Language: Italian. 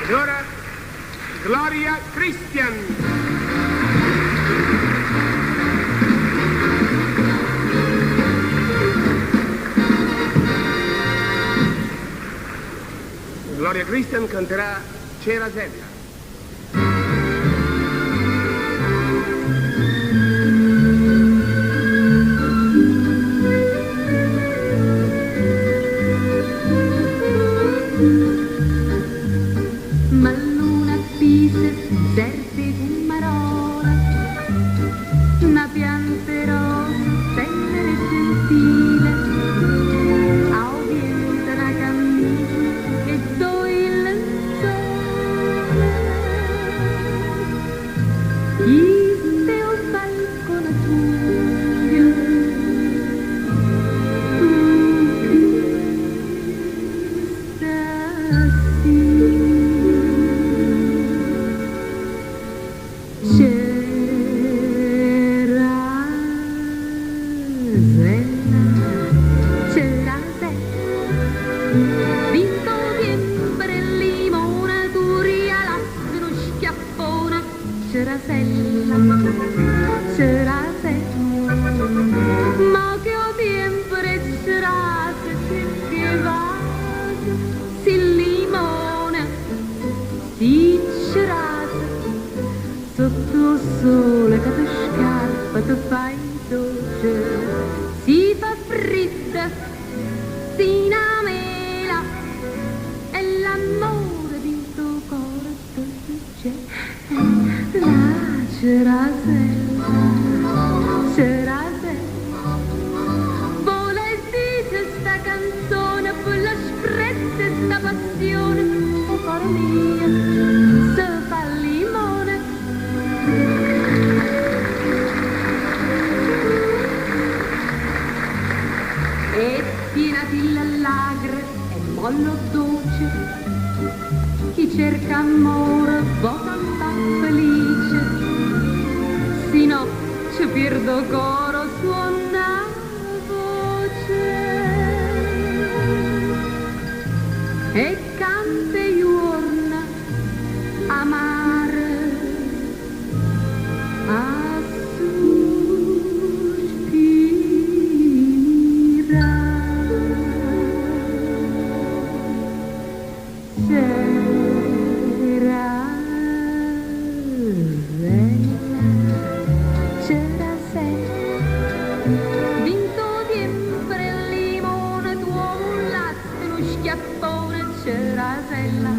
Ed ora Gloria Christian. Gloria Christian canterà C'era Sella. Ma luna appise, serpi fumarola, una piante rosa, tenera e gentile, a obietta una cammina e do il lenzuolo. Iste o balcone tuyo, c'era vinto sempre limone, tu rialasse uno schiaffone, c'era sella, ma che ho sempre c'era che va, si limone, si c'era sotto il sole che ti scarpa, ti fai dolce, si fa fritta, si innamela, e l'amore di tuo cuore dolce, là c'era vuole dire sta canzone, poi la sprezza sta passione, o cuore mio, se fa limone. E pienati l'allagre e mollo dolce, chi cerca amore vota sta felice, sino ci perdo coro suona voce e cante giorna amare a vinto sempre il limone, tuo mullato uno schiaffone, c'era sella.